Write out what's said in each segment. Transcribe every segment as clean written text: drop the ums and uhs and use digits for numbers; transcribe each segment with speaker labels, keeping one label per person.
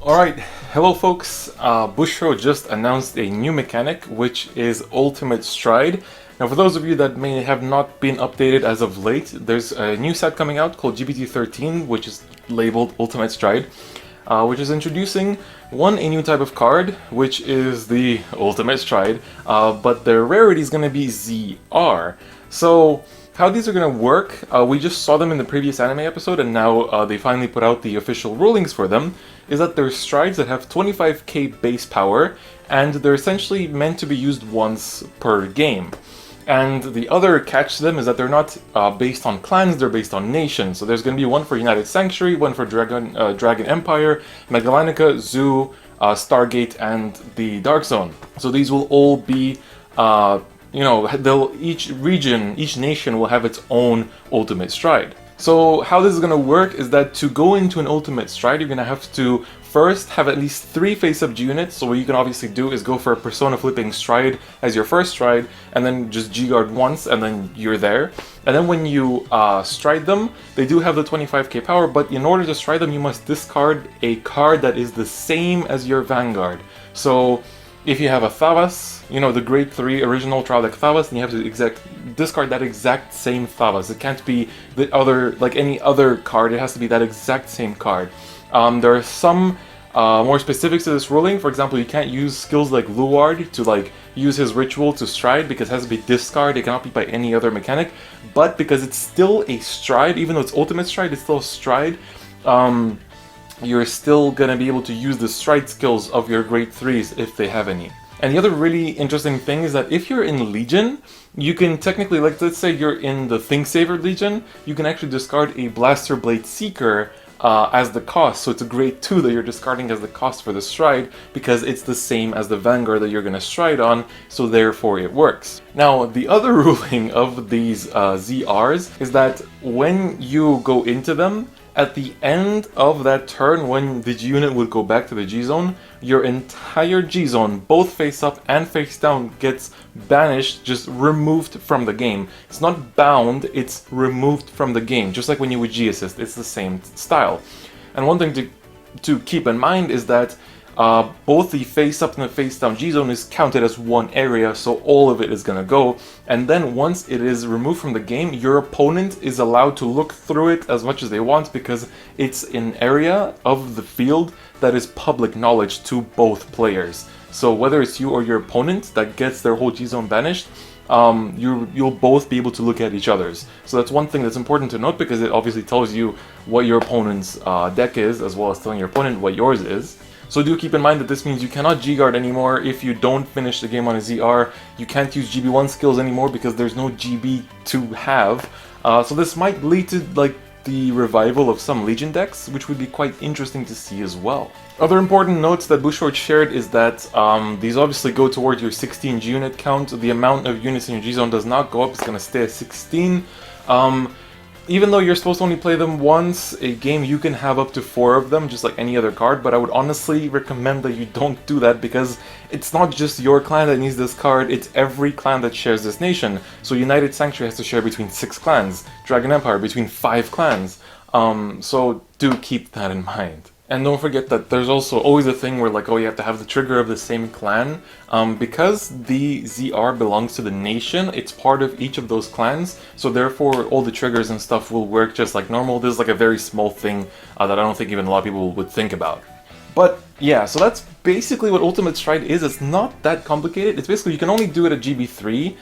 Speaker 1: Alright, hello folks. Bushro just announced a new mechanic, which is Ultimate Stride. Now for those of you that may have not been updated as of late, there's a new set coming out called GPT-13, which is labeled Ultimate Stride, which is introducing a new type of card, which is the Ultimate Stride, but their rarity is going to be ZR. So how these are going to work, we just saw them in the previous anime episode, and now they finally put out the official rulings for them, is that they're strides that have 25k base power, and they're essentially meant to be used once per game. And the other catch to them is that they're not based on clans, they're based on nations. So there's going to be one for United Sanctuary, one for Dragon Empire, Megalanica, Zoo, Stargate, and the Dark Zone. So these will all be each region, each nation will have its own ultimate stride. So how this is going to work is that to go into an ultimate stride, you're going to have to first have at least 3 face-up G units. So what you can obviously do is go for a persona flipping stride as your first stride, and then just G-guard once, and then you're there. And then when you stride them, they do have the 25k power, but in order to stride them, you must discard a card that is the same as your Vanguard. So if you have a Thavas, the grade 3 original trial deck Thavas, then you have to discard that exact same Thavas. It can't be the other, like any other card, it has to be that exact same card. There are some more specifics to this ruling. For example, you can't use skills like Luard to use his ritual to stride because it has to be discard, it cannot be by any other mechanic. But because it's still a stride, even though it's ultimate stride, it's still a stride, you're still gonna be able to use the stride skills of your grade 3s if they have any. And the other really interesting thing is that if you're in Legion, you can technically, let's say you're in the Thinksaver Legion, you can actually discard a Blaster Blade Seeker as the cost. So it's a grade 2 that you're discarding as the cost for the stride because it's the same as the Vanguard that you're going to stride on, so therefore it works. Now, the other ruling of these ZRs is that when you go into them, at the end of that turn, when the G unit would go back to the G zone, your entire G zone, both face up and face down, gets banished, just removed from the game. It's not bound, it's removed from the game, just like when you would G assist, it's the same style. And one thing to keep in mind is that both the face up and the face down G zone is counted as one area, so all of it is gonna go. And then once it is removed from the game, your opponent is allowed to look through it as much as they want because it's an area of the field that is public knowledge to both players. So whether it's you or your opponent that gets their whole G zone banished, you'll both be able to look at each other's. So that's one thing that's important to note because it obviously tells you what your opponent's deck is, as well as telling your opponent what yours is. So do keep in mind that this means you cannot G-guard anymore if you don't finish the game on a ZR. You can't use GB1 skills anymore because there's no GB to have. So this might lead to the revival of some Legion decks, which would be quite interesting to see as well. Other important notes that Bushro shared is that these obviously go towards your 16 G unit count. The amount of units in your G zone does not go up, it's going to stay at 16. Even though you're supposed to only play them once a game, you can have up to 4 of them, just like any other card, but I would honestly recommend that you don't do that because it's not just your clan that needs this card, it's every clan that shares this nation. So United Sanctuary has to share between 6 clans, Dragon Empire between 5 clans, so do keep that in mind. And don't forget that there's also always a thing where you have to have the trigger of the same clan. Because the ZR belongs to the nation, it's part of each of those clans, so therefore all the triggers and stuff will work just like normal. This is a very small thing that I don't think even a lot of people would think about. But yeah, so that's basically what Ultimate Stride is. It's not that complicated. It's basically you can only do it at GB3.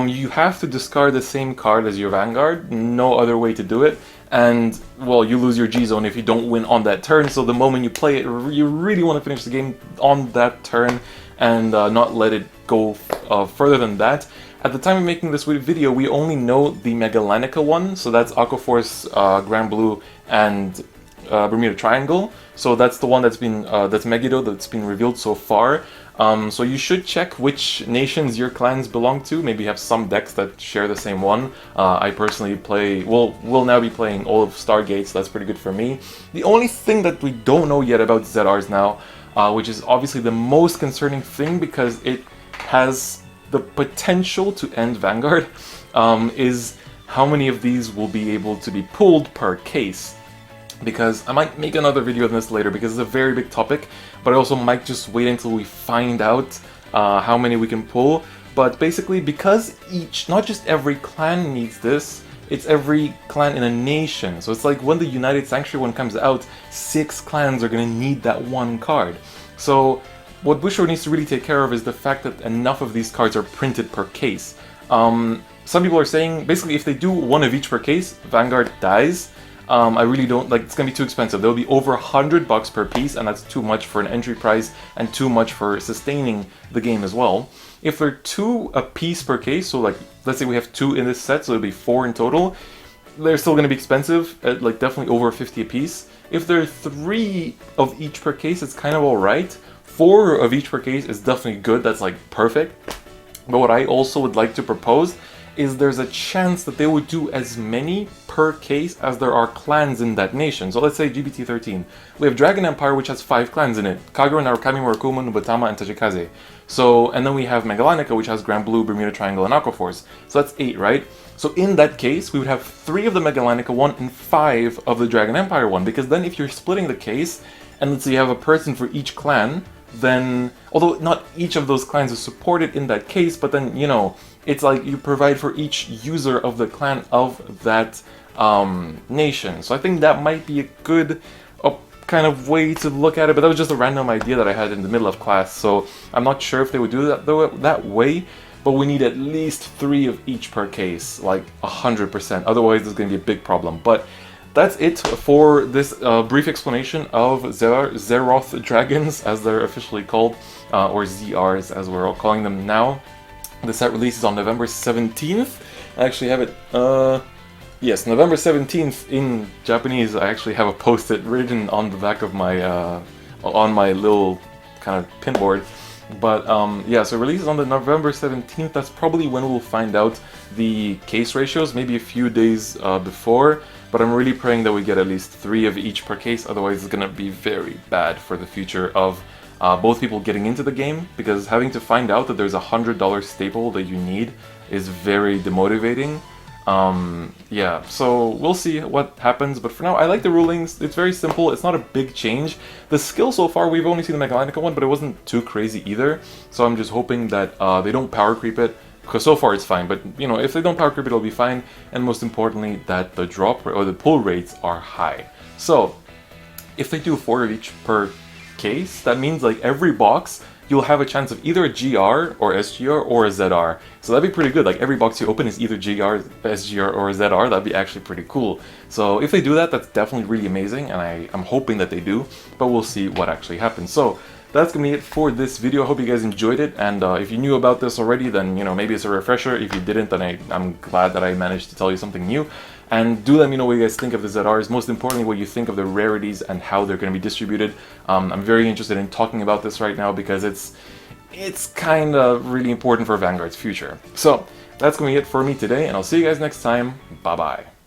Speaker 1: You have to discard the same card as your Vanguard. No other way to do it. And, well, you lose your G-Zone if you don't win on that turn. So the moment you play it, you really want to finish the game on that turn and not let it go further than that. At the time of making this video, we only know the Megalanica one. So that's Aquaforce, Grand Blue, and Bermuda Triangle. So that's the one that's been that's Megiddo that's been revealed so far. So you should check which nations your clans belong to. Maybe have some decks that share the same one. I personally will now be playing all of Stargate, so that's pretty good for me. The only thing that we don't know yet about ZRs now, which is obviously the most concerning thing because it has the potential to end Vanguard, is how many of these will be able to be pulled per case. because I might make another video on this later because it's a very big topic, but I also might just wait until we find out how many we can pull. But basically, because not just every clan needs this, it's every clan in a nation. So it's like when the United Sanctuary one comes out, 6 clans are gonna need that one card. So what Bushiroad needs to really take care of is the fact that enough of these cards are printed per case. Some people are saying, basically, if they do one of each per case, Vanguard dies. I really don't, like, it's gonna be too expensive. They'll be over $100 per piece, and that's too much for an entry price, and too much for sustaining the game as well. If they're 2 a piece per case, so like, let's say we have 2 in this set, so it'll be 4 in total, they're still gonna be expensive, at like definitely over 50 a piece. If there are 3 of each per case, it's kind of alright. 4 of each per case is definitely good, that's like perfect. But what I also would like to propose is there's a chance that they would do as many per case as there are clans in that nation. So let's say GBT13. We have Dragon Empire, which has 5 clans in it. Kagero, Narukami, Murakumo, Nubatama, and Tajikaze. So, and then we have Megalanica, which has Grand Blue, Bermuda Triangle, and Aquaforce. So that's 8, right? So in that case, we would have 3 of the Megalanica one and 5 of the Dragon Empire one. Because then if you're splitting the case, and let's say you have a person for each clan, then, although not each of those clans is supported in that case, but then, you know, it's like you provide for each user of the clan of that nation. So I think that might be a good kind of way to look at it, but that was just a random idea that I had in the middle of class, so I'm not sure if they would do that way, but we need at least 3 of each per case, like 100%, otherwise there's going to be a big problem. But that's it for this brief explanation of Zeroth dragons, as they're officially called, or ZRs as we're all calling them now. The set releases on November 17th. I actually have it, yes, November 17th in Japanese. I actually have a post-it written on the back of my, on my little kind of pinboard. But yeah, so it releases on the November 17th. That's probably when we'll find out the case ratios, maybe a few days before. But I'm really praying that we get at least 3 of each per case, otherwise it's gonna be very bad for the future of both people getting into the game, because having to find out that there's a $100 staple that you need is very demotivating. Yeah, so we'll see what happens, but for now I like the rulings. It's very simple, it's not a big change. The skill so far, we've only seen the Megalanica one, but it wasn't too crazy either, so I'm just hoping that they don't power creep it, because so far it's fine, but you know, if they don't power creep it, it'll be fine, and most importantly, that the drop or the pull rates are high. So, if they do 4 of each per case, that means like every box you'll have a chance of either a GR or SGR or a ZR. So that'd be pretty good. Like every box you open is either GR, SGR, or ZR. That'd be actually pretty cool. So if they do that, that's definitely really amazing, and I'm hoping that they do, but we'll see what actually happens. So that's gonna be it for this video. I hope you guys enjoyed it, and if you knew about this already, then you know, maybe it's a refresher. If you didn't, then I'm glad that I managed to tell you something new. And do let me know what you guys think of the ZRs, most importantly what you think of the rarities and how they're going to be distributed. I'm very interested in talking about this right now because it's kind of really important for Vanguard's future. So that's going to be it for me today, and I'll see you guys next time. Bye bye.